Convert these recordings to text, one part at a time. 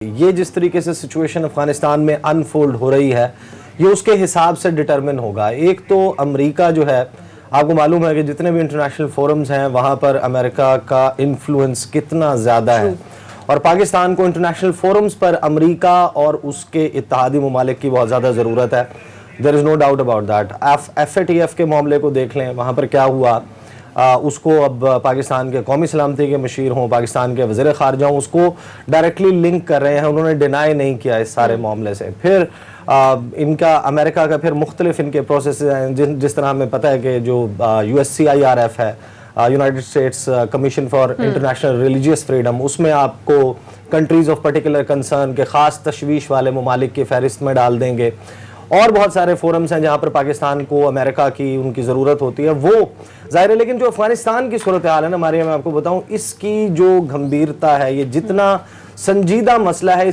یہ جس طریقے سے سچویشن افغانستان میں انفولڈ ہو رہی ہے یہ اس کے حساب سے ڈٹرمن ہوگا. ایک تو امریکہ جو ہے آپ کو معلوم ہے کہ جتنے بھی انٹرنیشنل فورمز ہیں وہاں پر امریکہ کا انفلوئنس کتنا زیادہ ہے اور پاکستان کو انٹرنیشنل فورمز پر امریکہ اور اس کے اتحادی ممالک کی بہت زیادہ ضرورت ہے. There is no doubt about that. FATF کے معاملے کو دیکھ لیں, وہاں پر کیا ہوا, اس کو اب پاکستان کے قومی سلامتی کے مشیر ہوں, پاکستان کے وزیر خارجہ ہوں, اس کو ڈائریکٹلی لنک کر رہے ہیں. انہوں نے ڈینائی نہیں کیا اس سارے معاملے سے. پھر ان کا امریکہ کا پھر مختلف ان کے پروسیسز ہیں, جس طرح ہمیں پتہ ہے کہ جو USCIRF ہے, United States commission for international religious freedom, اس میں آپ کو کنٹریز آف پرٹیکولر کنسرن کے خاص تشویش والے ممالک کی فہرست میں ڈال دیں گے. اور بہت سارے فورمز ہیں جہاں پر پاکستان کو امریکہ کی ان کی ضرورت ہوتی ہے, وہ ظاہر ہے. لیکن جو افغانستان کی صورتحال ہے نا ماریہ, میں آپ کو بتاؤں اس کی جو گھمبیرتا ہے, یہ جتنا سنجیدہ مسئلہ ہے,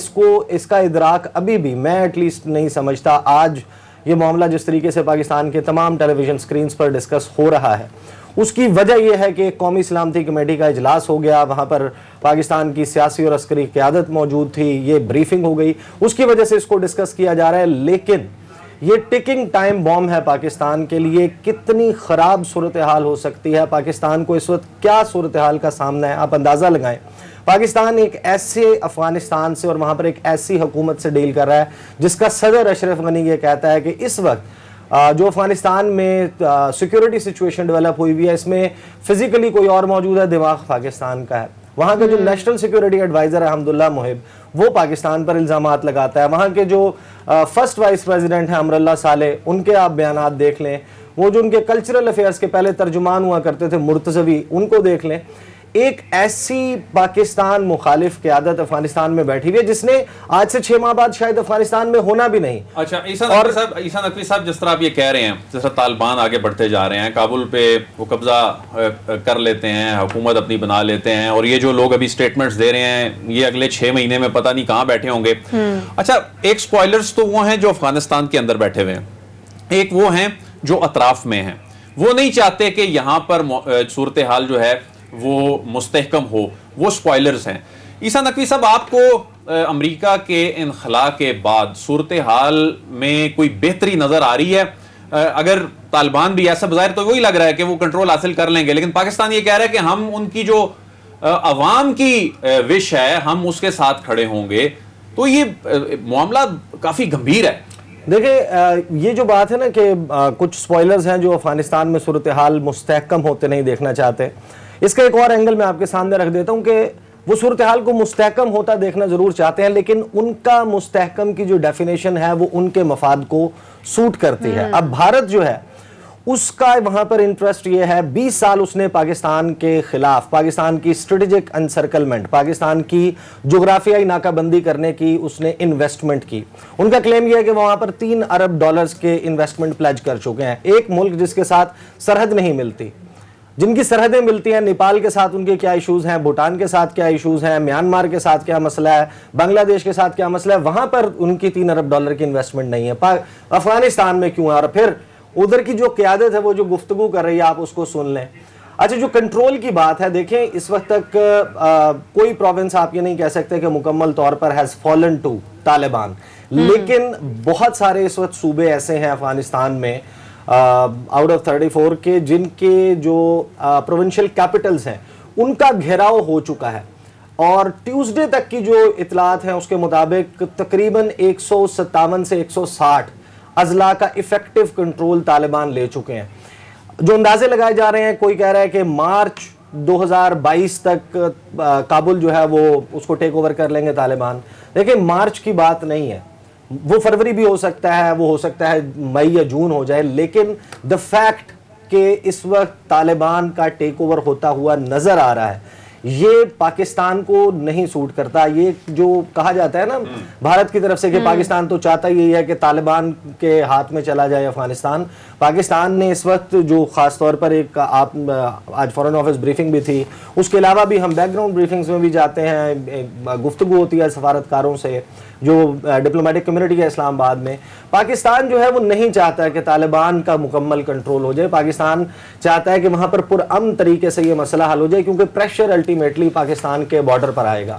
اس کا ادراک ابھی بھی میں ایٹ لیسٹ نہیں سمجھتا. آج یہ معاملہ جس طریقے سے پاکستان کے تمام ٹیلی ویژن سکرینز پر ڈسکس ہو رہا ہے, اس کی وجہ یہ ہے کہ ایک قومی سلامتی کمیٹی کا اجلاس ہو گیا, وہاں پر پاکستان کی سیاسی اور عسکری قیادت موجود تھی, یہ بریفنگ ہو گئی, اس کی وجہ سے اس کو ڈسکس کیا جا رہا ہے. لیکن یہ ٹکنگ ٹائم بوم ہے پاکستان کے لیے. کتنی خراب صورتحال ہو سکتی ہے, پاکستان کو اس وقت کیا صورتحال کا سامنا ہے, آپ اندازہ لگائیں. پاکستان ایک ایسے افغانستان سے اور وہاں پر ایک ایسی حکومت سے ڈیل کر رہا ہے جس کا صدر اشرف غنی یہ کہتا ہے کہ اس وقت جو افغانستان میں سیکیورٹی سچویشن ڈیولپ ہوئی ہوئی ہے, اس میں فزیکلی کوئی اور موجود ہے, دماغ پاکستان کا ہے. وہاں کے جو نیشنل سیکیورٹی ایڈوائزر ہے حمداللہ محب, وہ پاکستان پر الزامات لگاتا ہے. وہاں کے جو فرسٹ وائس پریزیڈنٹ ہیں امراللہ صالح, ان کے آپ بیانات دیکھ لیں. وہ جو ان کے کلچرل افیئرز کے پہلے ترجمان ہوا کرتے تھے مرتضوی, ان کو دیکھ لیں. ایک ایسی پاکستان مخالف قیادت افغانستان میں بیٹھی ہوئی ہے جس نے آج سے 6 ماہ بعد شاید افغانستان میں ہونا بھی نہیں. اچھا عیسیٰ نقوی صاحب, جس طرح آپ یہ کہہ رہے ہیں, جس طرح طالبان آگے بڑھتے جا رہے ہیں, کابل پہ وہ قبضہ کر لیتے ہیں, حکومت اپنی بنا لیتے ہیں, اور یہ جو لوگ ابھی سٹیٹمنٹس دے رہے ہیں یہ اگلے 6 مہینے میں پتہ نہیں کہاں بیٹھے ہوں گے. اچھا, ایک سپوائلرز تو وہ ہیں جو افغانستان کے اندر بیٹھے ہوئے ہیں, ایک وہ ہیں جو اطراف میں ہیں. وہ نہیں چاہتے کہ یہاں پر صورتحال جو ہے وہ مستحکم ہو, وہ سپوائلرز ہیں. عیسیٰ نقوی صاحب, آپ کو امریکہ کے انخلاء کے بعد صورتحال میں کوئی بہتری نظر آ رہی ہے؟ اگر طالبان بھی ایسا بظاہر تو وہی لگ رہا ہے کہ وہ کنٹرول حاصل کر لیں گے, لیکن پاکستان یہ کہہ رہا ہے کہ ہم ان کی جو عوام کی وش ہے ہم اس کے ساتھ کھڑے ہوں گے, تو یہ معاملہ کافی گمبھیر ہے. دیکھیں, یہ جو بات ہے نا کہ کچھ سپوائلرز ہیں جو افغانستان میں صورتحال مستحکم ہوتے نہیں دیکھنا چاہتے, اس کا ایک اور اینگل میں آپ کے سامنے رکھ دیتا ہوں کہ وہ صورتحال کو مستحکم ہوتا دیکھنا ضرور چاہتے ہیں, لیکن ان کا مستحکم کی جو ڈیفینیشن ہے وہ ان کے مفاد کو سوٹ کرتی ہے. اب بھارت جو ہے اس کا وہاں پر انٹرسٹ یہ ہے, 20 سال اس نے پاکستان کے خلاف, پاکستان کی اسٹریٹجک انسرکلمنٹ, پاکستان کی جغرافیائی ناکہ بندی کرنے کی اس نے انویسٹمنٹ کی. ان کا کلیم یہ ہے کہ وہ وہاں پر $3 ارب کے انویسٹمنٹ پلیج کر چکے ہیں. ایک ملک جس کے ساتھ سرحد نہیں ملتی, جن کی سرحدیں ملتی ہیں, نیپال کے ساتھ ان کے کیا ایشوز ہیں, بھوٹان کے ساتھ کیا ایشوز ہیں, میانمار کے ساتھ کیا مسئلہ ہے, بنگلہ دیش کے ساتھ کیا مسئلہ ہے, وہاں پر ان کی $3 ارب کی انویسٹمنٹ نہیں ہے. افغانستان میں کیوں ہے؟ اور پھر ادھر کی جو قیادت ہے وہ جو گفتگو کر رہی ہے, آپ اس کو سن لیں. اچھا, جو کنٹرول کی بات ہے, دیکھیں اس وقت تک کوئی پروونس آپ یہ نہیں کہہ سکتے کہ مکمل طور پر ہیز فالن ٹو طالبان, لیکن بہت سارے اس وقت صوبے ایسے ہیں افغانستان میں آؤٹ آف 34 کے جن کے جو پروونشل کیپٹلز ہیں ان کا گھیراؤ ہو چکا ہے. اور ٹیوزڈے تک کی جو اطلاعات ہیں اس کے مطابق تقریباً 157 سے 160 اضلاع کا ایفیکٹو کنٹرول طالبان لے چکے ہیں. جو اندازے لگائے جا رہے ہیں, کوئی کہہ رہا ہے کہ مارچ 2022 تک کابل جو ہے وہ اس کو ٹیک اوور کر لیں گے طالبان. دیکھیں, مارچ کی بات نہیں ہے, وہ فروری بھی ہو سکتا ہے, وہ ہو سکتا ہے مئی یا جون ہو جائے, لیکن دا فیکٹ کہ اس وقت طالبان کا ٹیک اوور ہوتا ہوا نظر آ رہا ہے, یہ پاکستان کو نہیں سوٹ کرتا. یہ جو کہا جاتا ہے نا بھارت کی طرف سے کہ پاکستان تو چاہتا یہی ہے کہ طالبان کے ہاتھ میں چلا جائے افغانستان. پاکستان نے اس وقت جو خاص طور پر ایک آج فورن آفس بریفنگ بھی تھی, اس کے علاوہ بھی ہم بیک گراؤنڈ بریفنگز میں بھی جاتے ہیں, گفتگو ہوتی ہے سفارتکاروں سے جو ڈپلومیٹک کمیونٹی ہے اسلام آباد میں. پاکستان جو ہے وہ نہیں چاہتا ہے کہ طالبان کا مکمل کنٹرول ہو جائے. پاکستان چاہتا ہے کہ وہاں پر پرامن طریقے سے یہ مسئلہ حل ہو جائے, کیونکہ پریشر الٹیمیٹلی پاکستان کے بارڈر پر آئے گا.